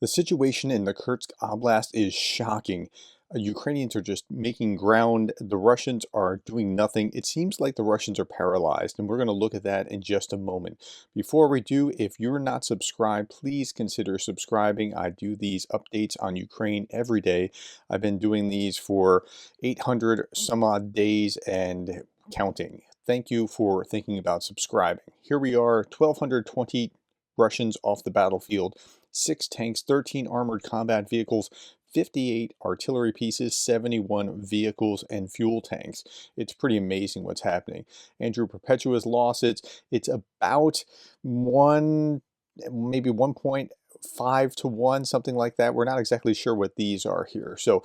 The situation in the Kursk Oblast is shocking. Ukrainians are just making ground. The Russians are doing nothing. It seems like the Russians are paralyzed, and we're going to look at that in just a moment. Before we do, if you're not subscribed, please consider subscribing. I do these updates on Ukraine every day. I've been doing these for 800 some odd days and counting. Thank you for thinking about subscribing. Here we are, 1,220 Russians off the battlefield. 6 tanks, 13 armored combat vehicles, 58 artillery pieces, 71 vehicles and fuel tanks. It's pretty amazing what's happening. Andrew Perpetua's loss, it's about maybe 1.5 to 1, something like that. We're not exactly sure what these are here. So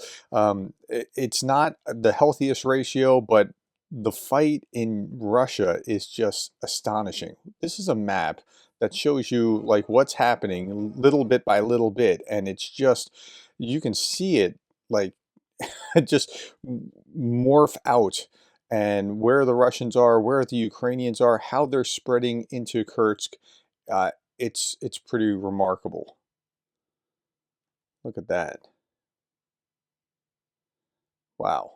it's not the healthiest ratio, but the fight in Russia is just astonishing. This is a map that shows you like what's happening little bit by little bit, and it's just, you can see it like just morph out, and where the Russians are, where the Ukrainians are, how they're spreading into Kursk. uh, it's pretty remarkable. Look at that. Wow.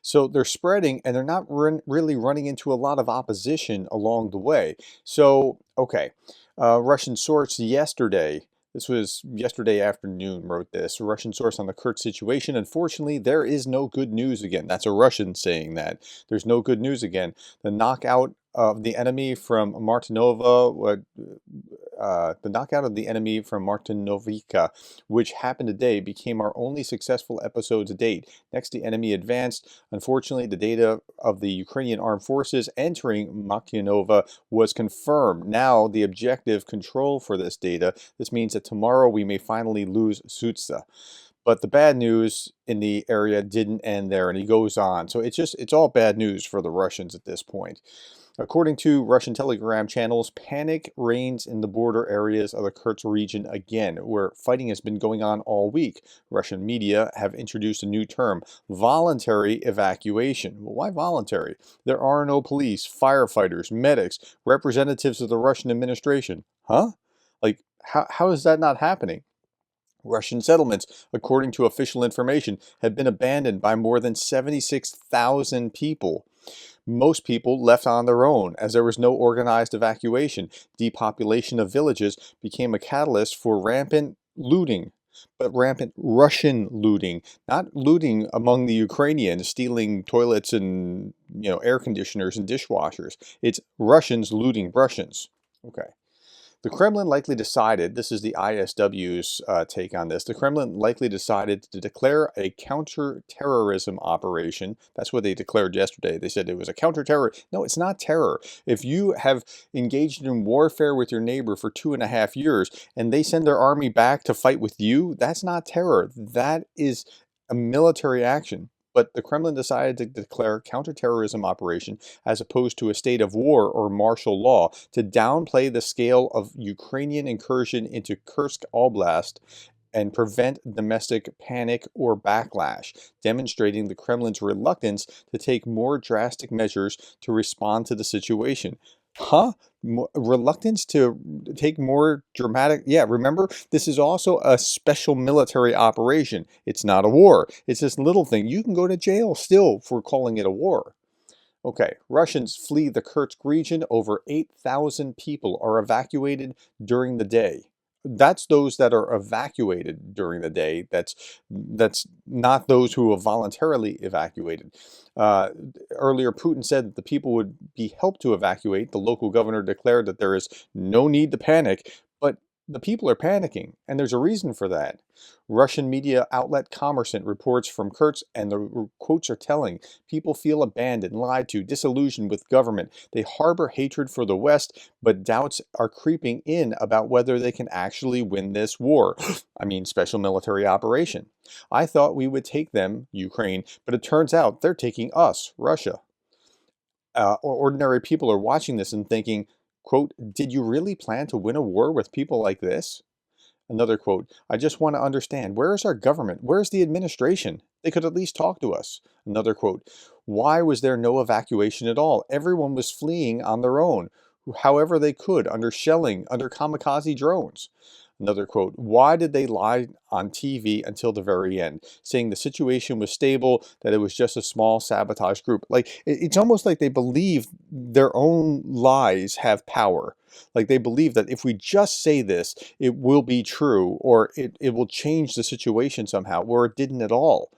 So they're spreading, and they're not really running into a lot of opposition along the way. So, okay, Russian source yesterday, this was yesterday afternoon, wrote this. A Russian source on the Kursk situation. Unfortunately, there is no good news again. That's a Russian saying that. There's no good news again. The knockout of the enemy from Martinova, the knockout of the enemy from Martinovka, which happened today, became our only successful episode to date. Next, the enemy advanced. Unfortunately, the data of the Ukrainian armed forces entering Martinova was confirmed. Now, the objective control for this data. This means that tomorrow we may finally lose Sutsa. But the bad news in the area didn't end there, and he goes on. So it's all bad news for the Russians at this point. According to Russian Telegram channels, panic reigns in the border areas of the Kursk region again, where fighting has been going on all week. Russian media have introduced a new term, voluntary evacuation. Well, why voluntary? There are no police, firefighters, medics, representatives of the Russian administration. Huh? Like, how is that not happening? Russian settlements, according to official information, have been abandoned by more than 76,000 people. Most people left on their own, as there was no organized evacuation. Depopulation of villages became a catalyst for rampant looting, but rampant Russian looting, not looting among the Ukrainians, stealing toilets and air conditioners and dishwashers. It's Russians looting Russians. Okay. The Kremlin likely decided, this is the ISW's take on this, the Kremlin likely decided to declare a counter-terrorism operation. That's what they declared yesterday. They said it was a counter-terror. No, it's not terror. If you have engaged in warfare with your neighbor for 2.5 years and they send their army back to fight with you, that's not terror. That is a military action. But the Kremlin decided to declare counterterrorism operation as opposed to a state of war or martial law to downplay the scale of Ukrainian incursion into Kursk Oblast and prevent domestic panic or backlash, demonstrating the Kremlin's reluctance to take more drastic measures to respond to the situation. Huh? Reluctance to take more dramatic. Yeah, remember, this is also a special military operation. It's not a war. It's this little thing. You can go to jail still for calling it a war. Okay, Russians flee the Kursk region. Over 8,000 people are evacuated during the day. That's those that are evacuated during the day. That's not those who have voluntarily evacuated. Earlier, Putin said that the people would be helped to evacuate. The local governor declared that there is no need to panic, but the people are panicking, and there's a reason for that. Russian media outlet Kommersant reports from Kursk, and the quotes are telling. People feel abandoned, lied to, disillusioned with government. They harbor hatred for the West, but doubts are creeping in about whether they can actually win this war. I mean, special military operation. I thought we would take them, Ukraine, but it turns out they're taking us, Russia. Ordinary people are watching this and thinking, quote, did you really plan to win a war with people like this? Another quote, I just want to understand, where is our government? Where's the administration? They could at least talk to us. Another quote, why was there no evacuation at all? Everyone was fleeing on their own. however they could, under shelling, under kamikaze drones. Another quote, why did they lie on TV until the very end, saying the situation was stable, that it was just a small sabotage group? Like, it's almost like they believe their own lies have power. Like they believe that if we just say this, it will be true, or it will change the situation somehow, where it didn't at all.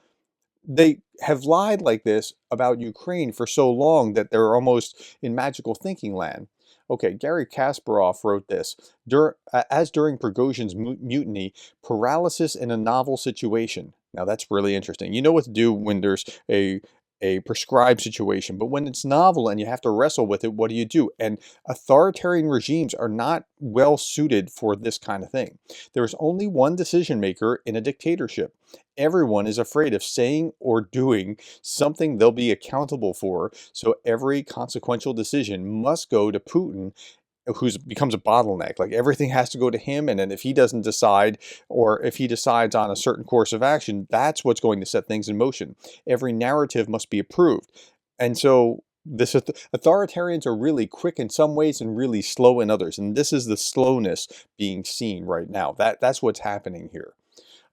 They have lied like this about Ukraine for so long that they're almost in magical thinking land. Okay, Gary Kasparov wrote this. As during Prigozhin's mutiny, paralysis in a novel situation. Now that's really interesting. You know what to do when there's a prescribed situation, but when it's novel and you have to wrestle with it, what do you do? And authoritarian regimes are not well suited for this kind of thing. There's only one decision maker in a dictatorship. Everyone is afraid of saying or doing something they'll be accountable for, so every consequential decision must go to Putin, who becomes a bottleneck. Like everything has to go to him, and then if he doesn't decide, or if he decides on a certain course of action, that's what's going to set things in motion. Every narrative must be approved. And so this authoritarians are really quick in some ways and really slow in others. And this is the slowness being seen right now. That's what's happening here.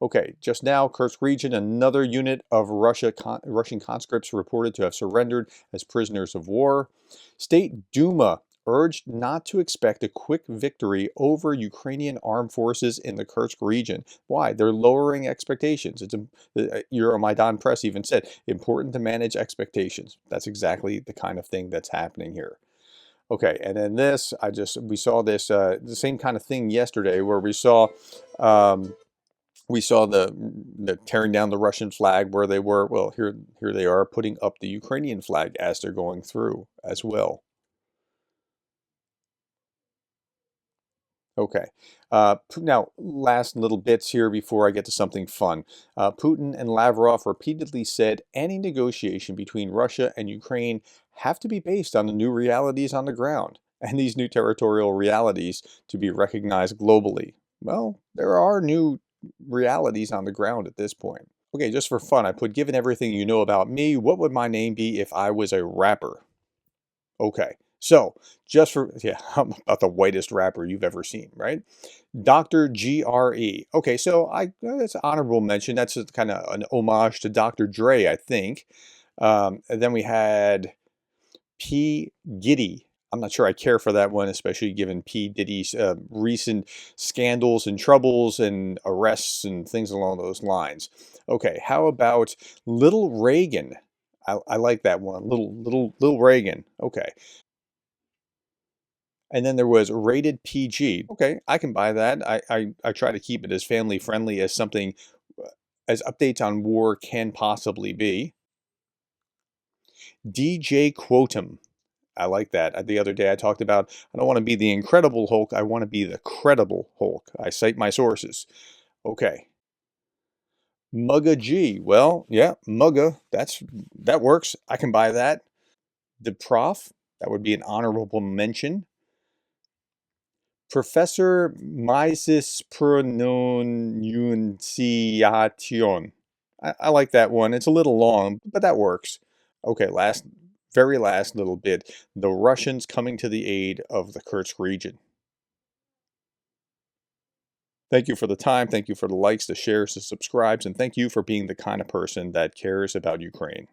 Okay, just now, Kursk region, another unit of Russian conscripts reported to have surrendered as prisoners of war. State Duma urged not to expect a quick victory over Ukrainian armed forces in the Kursk region. Why? They're lowering expectations. Euromaidan Press even said, important to manage expectations. That's exactly the kind of thing that's happening here. Okay, and then this, we saw this, the same kind of thing yesterday where um, we saw the tearing down the Russian flag where they were. Well, here they are putting up the Ukrainian flag as they're going through as well. Okay. Now, last little bits here before I get to something fun. Putin and Lavrov repeatedly said any negotiation between Russia and Ukraine have to be based on the new realities on the ground, and these new territorial realities to be recognized globally. Well, there are new realities on the ground at this point. Okay, just for fun, I put, given everything you know about me, what would my name be if I was a rapper? Okay, so just for, yeah, I'm about the whitest rapper you've ever seen, right? Dr. GRE. Okay, so that's an honorable mention. That's kind of an homage to Dr. Dre, I think. And then we had P. Giddy. I'm not sure I care for that one, especially given P. Diddy's recent scandals and troubles and arrests and things along those lines. Okay, how about Little Reagan? I like that one. Little Reagan. Okay. And then there was Rated PG. Okay, I can buy that. I try to keep it as family friendly as something, as updates on war can possibly be. DJ Quotum. I like that. The other day I talked about, I don't want to be the Incredible Hulk, I want to be the credible Hulk. I cite my sources. Okay. Mugga G. Well, yeah, Mugga, that works. I can buy that. The Prof, that would be an honorable mention. Professor Mises Pronunciation. I like that one. It's a little long, but that works. Okay, very last little bit. The Russians coming to the aid of the Kursk region. Thank you for the time. Thank you for the likes, the shares, the subscribes, and thank you for being the kind of person that cares about Ukraine.